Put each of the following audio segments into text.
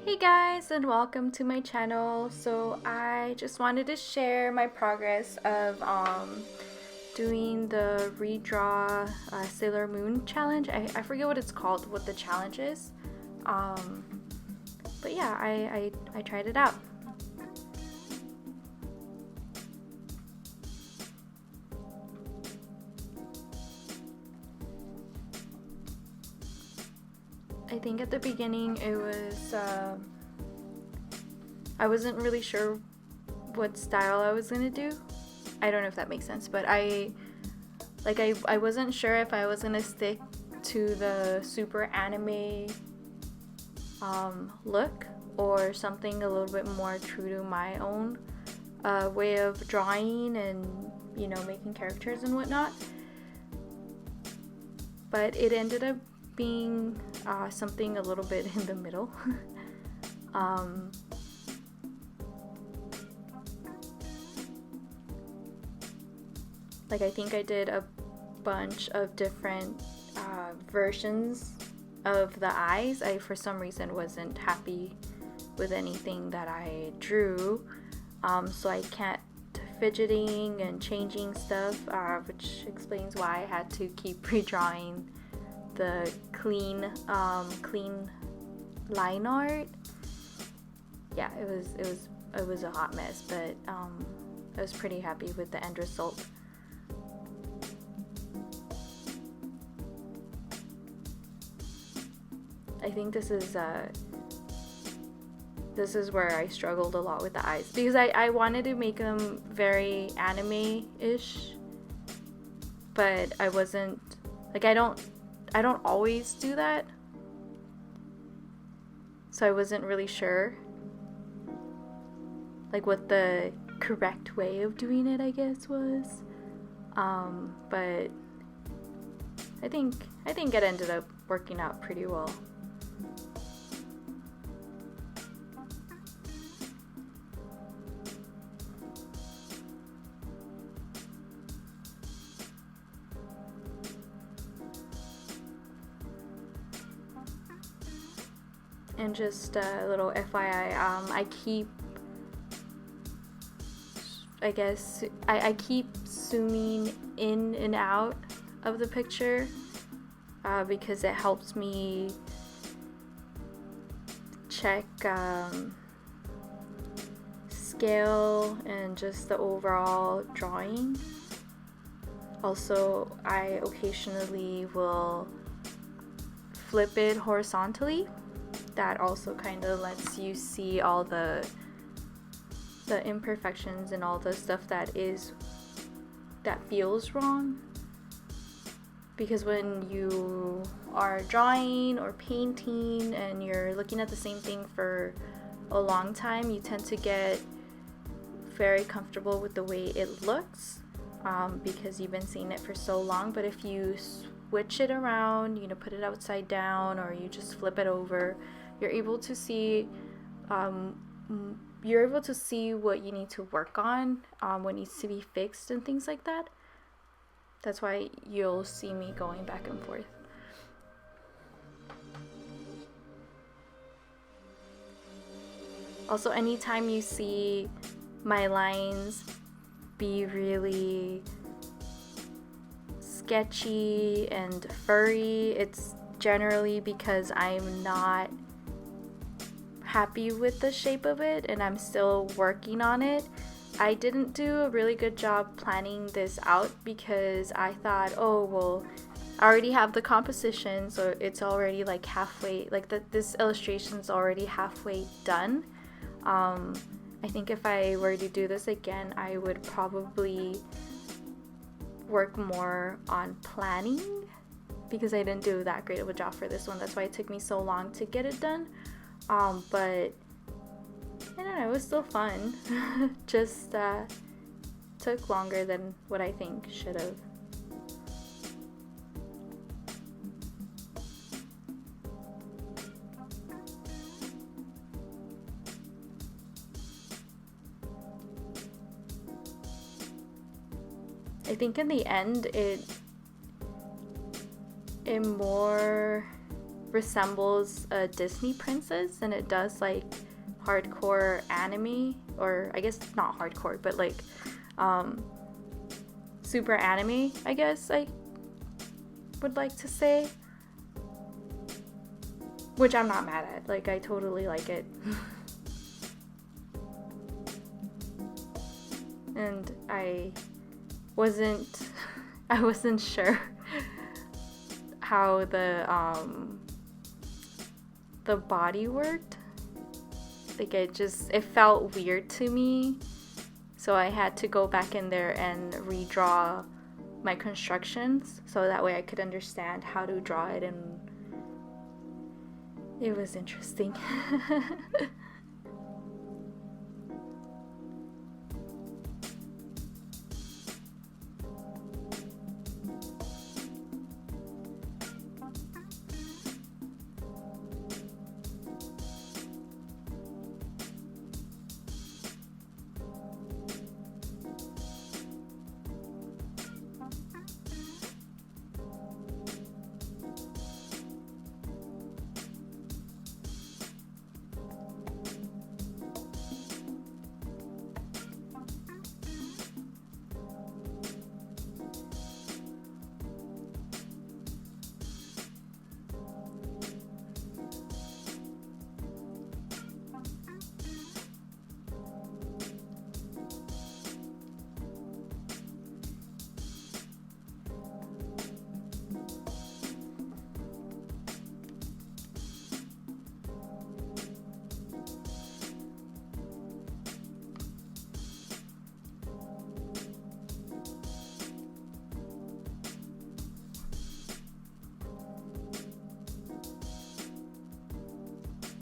Hey guys, and welcome to my channel. So I just wanted to share my progress of doing the redraw Sailor Moon challenge. I forget what it's called, what the challenge is, but yeah, I tried it out. I think at the beginning it was I wasn't really sure what style I was gonna do. I don't know if that makes sense, but I wasn't sure if I was gonna stick to the super anime look or something a little bit more true to my own way of drawing and making characters and whatnot. But it ended up being something a little bit in the middle. I think I did a bunch of different versions of the eyes. I for some reason wasn't happy with anything that I drew, so I kept fidgeting and changing stuff, which explains why I had to keep redrawing the clean line art. Yeah, it was a hot mess, but I was pretty happy with the end result. I think this is where I struggled a lot with the eyes, because I wanted to make them very anime-ish, but I wasn't I don't always do that, so I wasn't really sure what the correct way of doing it, I guess, was. But I think it ended up working out pretty well. And just a little FYI, I keep zooming in and out of the picture because it helps me check scale and just the overall drawing. Also, I occasionally will flip it horizontally. That also kind of lets you see all the imperfections and all the stuff that feels wrong. Because when you are drawing or painting and you're looking at the same thing for a long time, you tend to get very comfortable with the way it looks, because you've been seeing it for so long. But if you switch it around, put it upside down, or you just flip it over, you're able to see what you need to work on, what needs to be fixed and things like that. That's why you'll see me going back and forth. Also, anytime you see my lines be really sketchy and furry, it's generally because I'm not happy with the shape of it and I'm still working on it. I didn't do a really good job planning this out because I thought, oh well, I already have the composition, so it's already halfway, this illustration's already halfway done. I think if I were to do this again, I would probably work more on planning, because I didn't do that great of a job for this one. That's why it took me so long to get it done. But I don't know, it was still fun. Just took longer than what I think should have. I think in the end it more resembles a Disney princess, and it does like hardcore anime, or I guess not hardcore, but like super anime, I guess I would like to say, which I'm not mad at. Like, I totally like it. And I wasn't sure how the body worked. Like, it felt weird to me, so I had to go back in there and redraw my constructions so that way I could understand how to draw it, and it was interesting.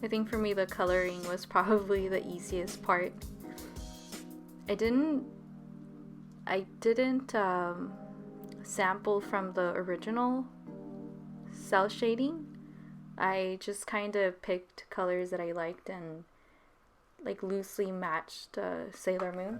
I think for me the coloring was probably the easiest part. I didn't sample from the original cell shading. I just kind of picked colors that I liked and like loosely matched Sailor Moon.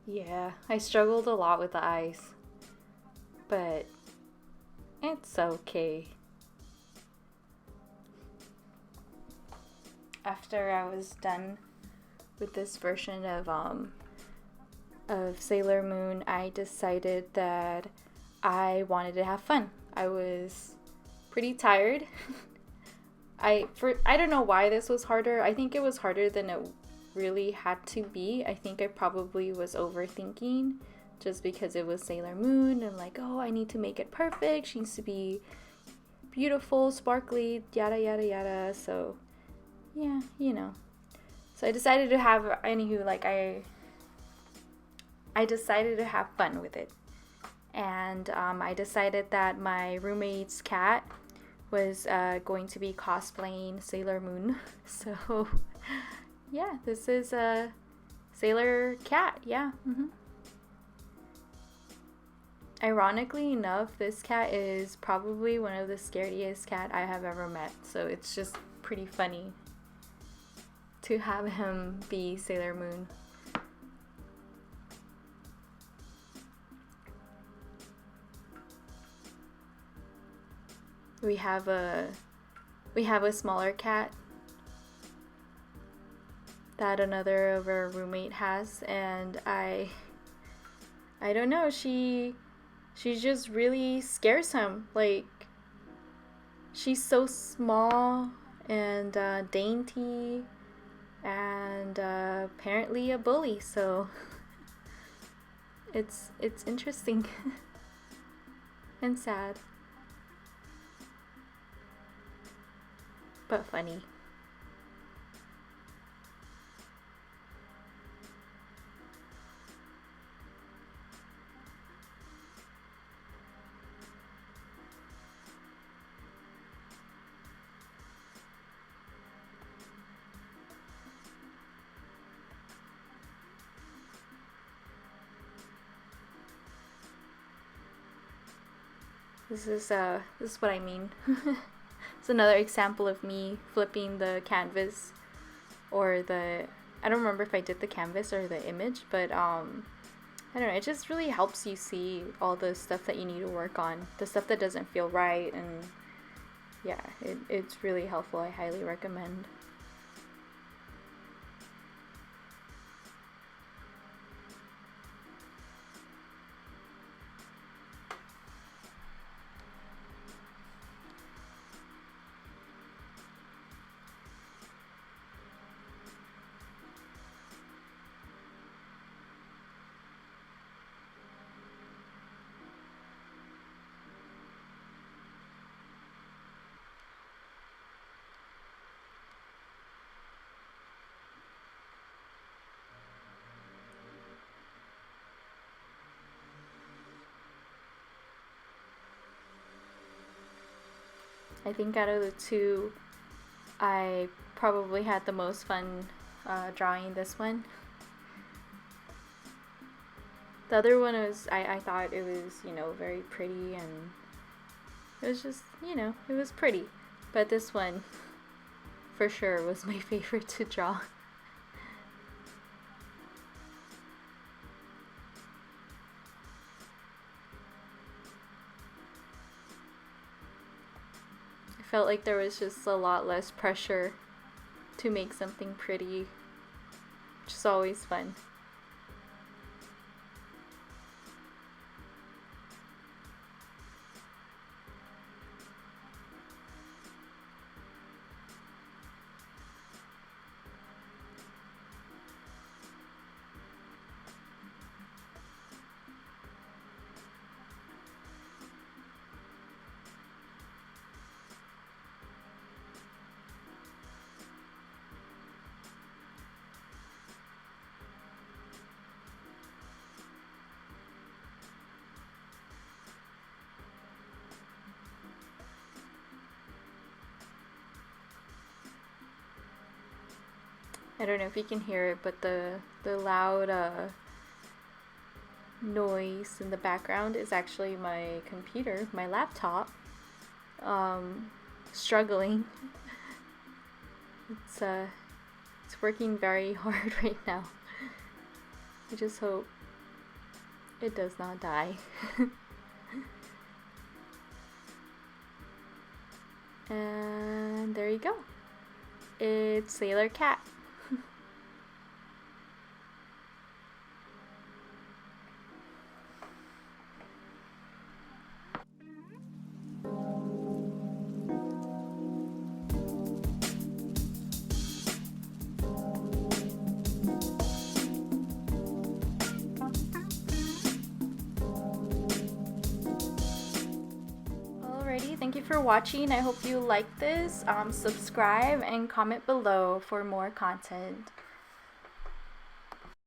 Yeah, I struggled a lot with the eyes, but it's okay. After I was done with this version of Sailor Moon, I decided that I wanted to have fun. I was pretty tired. I don't know why this was harder. I think it was harder than it really had to be. I think I probably was overthinking just because it was Sailor Moon and like, oh, I need to make it perfect. She needs to be beautiful, sparkly, yada yada yada. So yeah, you know. So I decided to have I decided to have fun with it. And I decided that my roommate's cat was going to be cosplaying Sailor Moon. So yeah, this is a Sailor cat, yeah. Ironically enough, this cat is probably one of the scariest cat I have ever met, so it's just pretty funny to have him be Sailor Moon. We have a smaller cat that another of our roommate has, and I don't know, she just really scares him. Like, she's so small and dainty and apparently a bully, so it's interesting and sad, but funny. This is what I mean. It's another example of me flipping the canvas, or the, I don't remember if I did the canvas or the image, but I don't know, it just really helps you see all the stuff that you need to work on, the stuff that doesn't feel right, and yeah, it's really helpful. I highly recommend. I think out of the two, I probably had the most fun drawing this one. The other one was, I thought it was, very pretty, and it was just, it was pretty. But this one, for sure, was my favorite to draw. I felt like there was just a lot less pressure to make something pretty, which is always fun. I don't know if you can hear it, but the loud noise in the background is actually my computer, my laptop, struggling. It's working very hard right now. I just hope it does not die. And there you go. It's Sailor Cat. Thank you for watching. I hope you like this. Subscribe and comment below for more content.